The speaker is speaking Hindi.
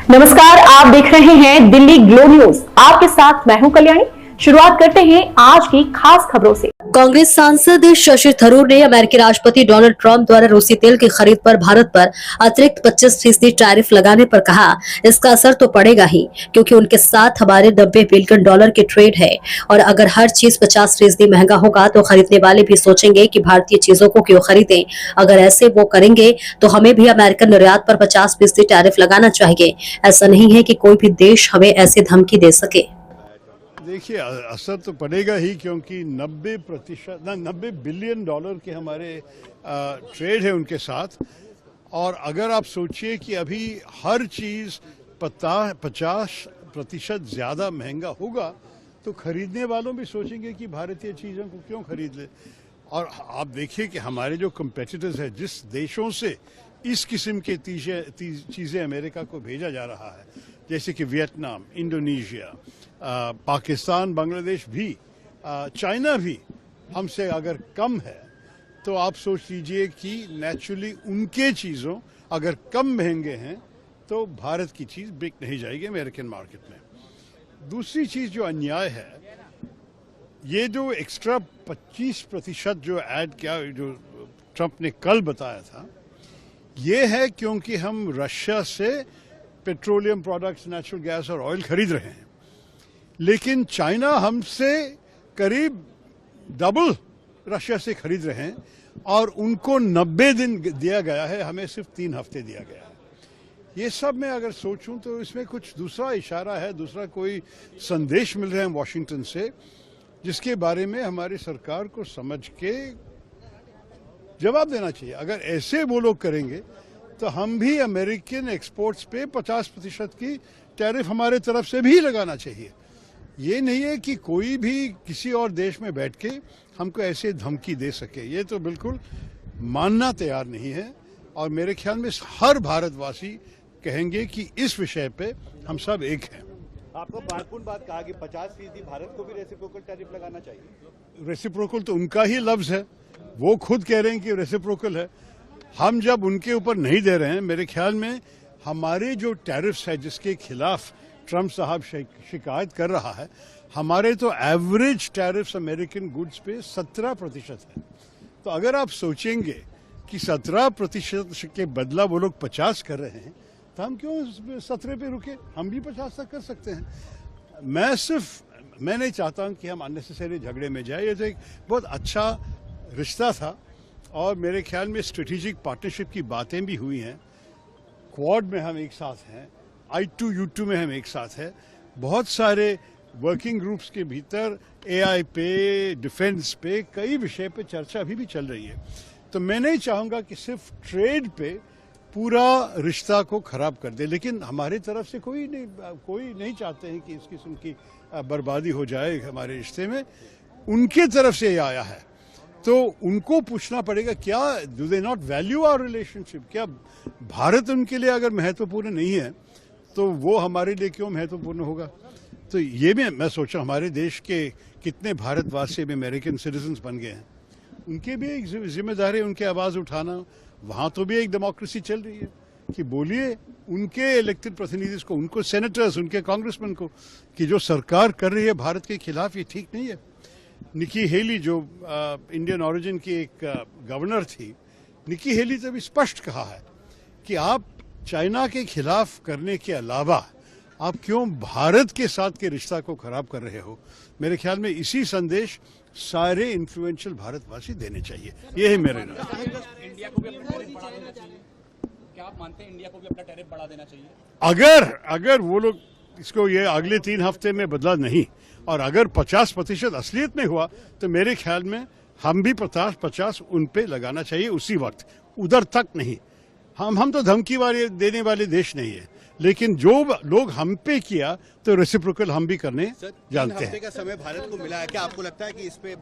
नमस्कार, आप देख रहे हैं दिल्ली ग्लो न्यूज। आपके साथ मैं हूं कल्याणी। शुरुआत करते हैं आज की खास खबरों से। कांग्रेस सांसद शशि थरूर ने अमेरिकी राष्ट्रपति डोनाल्ड ट्रंप द्वारा रूसी तेल की खरीद पर भारत पर अतिरिक्त 25% टैरिफ लगाने पर कहा, इसका असर तो पड़ेगा ही, क्योंकि उनके साथ हमारे $90 बिलियन के ट्रेड है और अगर हर चीज 50% महंगा होगा तो खरीदने वाले भी सोचेंगे कि भारतीय चीजों को क्यों खरीदें। अगर ऐसे वो करेंगे तो हमें भी अमेरिकन निर्यात पर 50% टैरिफ लगाना चाहिए। ऐसा नहीं है कि कोई भी देश हमें ऐसी धमकी दे सके। देखिए, असर तो पड़ेगा ही, क्योंकि 90 बिलियन डॉलर के हमारे ट्रेड है उनके साथ। और अगर आप सोचिए कि अभी हर चीज़ 50% ज़्यादा महंगा होगा तो खरीदने वालों भी सोचेंगे कि भारतीय चीज़ों को क्यों खरीद ले। और आप देखिए कि हमारे जो कंपेटिटर्स हैं, जिस देशों से इस किस्म के चीज़ें अमेरिका को भेजा जा रहा है, जैसे कि वियतनाम, इंडोनेशिया, पाकिस्तान, बांग्लादेश भी, चाइना भी हमसे अगर कम है, तो आप सोच लीजिए कि नेचुरली उनके चीज़ों अगर कम महंगे हैं तो भारत की चीज़ बिक नहीं जाएगी अमेरिकन मार्केट में। दूसरी चीज़ जो अन्याय है, ये जो एक्स्ट्रा 25% जो ऐड किया, जो ट्रंप ने कल बताया था, ये है क्योंकि हम रशिया से पेट्रोलियम प्रोडक्ट्स, नेचुरल गैस और ऑयल खरीद रहे हैं, लेकिन चाइना हमसे करीब डबल रशिया से खरीद रहे हैं और उनको 90 दिन दिया गया है, हमें सिर्फ 3 हफ्ते दिया गया है। ये सब मैं अगर सोचूं तो इसमें कुछ दूसरा इशारा है, दूसरा कोई संदेश मिल रहे हैं वॉशिंगटन से, जिसके बारे में हमारी सरकार को समझ के जवाब देना चाहिए। अगर ऐसे वो लोग करेंगे तो हम भी अमेरिकन एक्सपोर्ट्स पे 50% की टैरिफ हमारे तरफ से भी लगाना चाहिए। ये नहीं है कि कोई भी किसी और देश में बैठ के हमको ऐसे धमकी दे सके, ये तो बिल्कुल मानना तैयार नहीं है। और मेरे ख्याल में हर भारतवासी कहेंगे कि इस विषय पे हम सब एक हैं। आपको महत्वपूर्ण बात कहा कि 50% भारत को भी रेसिप्रोकल टैरिफ लगाना चाहिए। रेसिप्रोकल तो उनका ही लफ्ज है, वो खुद कह रहे हैं कि रेसिप्रोकल है। हम जब उनके ऊपर नहीं दे रहे हैं, मेरे ख्याल में हमारे जो टैरिफ्स है जिसके खिलाफ ट्रंप साहब शिकायत कर रहा है, हमारे तो एवरेज टैरिफ्स अमेरिकन गुड्स पे 17% है। तो अगर आप सोचेंगे कि 17% के बदला वो लोग 50 कर रहे हैं, तो हम क्यों 17 पे रुके? हम भी 50 तक कर सकते हैं। मैं नहीं चाहता हूं कि हम अननेसेसरी झगड़े में जाए। ये तो एक बहुत अच्छा रिश्ता था और मेरे ख्याल में स्ट्रेटेजिक पार्टनरशिप की बातें भी हुई हैं। क्वाड में हम एक साथ हैं, I2U2 में हम एक साथ हैं। बहुत सारे वर्किंग ग्रुप्स के भीतर AI पे, डिफेंस पे, कई विषय पे चर्चा अभी भी चल रही है। तो मैं नहीं चाहूँगा कि सिर्फ ट्रेड पे पूरा रिश्ता को खराब कर दे, लेकिन हमारी तरफ से कोई नहीं चाहते हैं कि इस किस्म की बर्बादी हो जाए हमारे रिश्ते में। उनके तरफ से ये आया है तो उनको पूछना पड़ेगा, क्या do they not value our relationship? क्या भारत उनके लिए अगर महत्वपूर्ण नहीं है तो वो हमारे लिए क्यों महत्वपूर्ण होगा? तो ये भी मैं सोचा, हमारे देश के कितने भारतवासी भी अमेरिकन सिटीजन्स बन गए हैं, उनके भी एक जिम्मेदारी है उनकी आवाज़ उठाना। वहाँ तो भी एक डेमोक्रेसी चल रही है कि बोलिए उनके इलेक्टेड प्रतिनिधि को, उनको सेनेटर्स, उनके कांग्रेसमैन को, कि जो सरकार कर रही है भारत के खिलाफ, ये ठीक नहीं है। निकी हेली जो इंडियन ओरिजिन की एक गवर्नर थी, निकी हेली ने भी स्पष्ट कहा है कि आप चाइना के खिलाफ करने के अलावा आप क्यों भारत के साथ के रिश्ता को खराब कर रहे हो। मेरे ख्याल में इसी संदेश सारे इन्फ्लुएंशियल भारतवासी देने चाहिए। ये है मेरे नाम। इंडिया को भी अपना टैरिफ बढ़ा देना चाहिए। क्या आप मानते हैं इंडिया को भी अपना टैरिफ बढ़ा देना चाहिए? अगर वो लोग इसको ये अगले 3 हफ्ते में बदला नहीं और अगर 50% असलियत में हुआ, तो मेरे ख्याल में हम भी 50 उन पे लगाना चाहिए उसी वक्त, उधर तक नहीं। हम तो धमकी देने वाले देश नहीं है, लेकिन जो लोग हम पे किया तो रेसिप्रोकल हम भी करने जानते हैं। 3 हफ्ते का समय भारत को मिला है, क्या आपको लगता है कि इस पे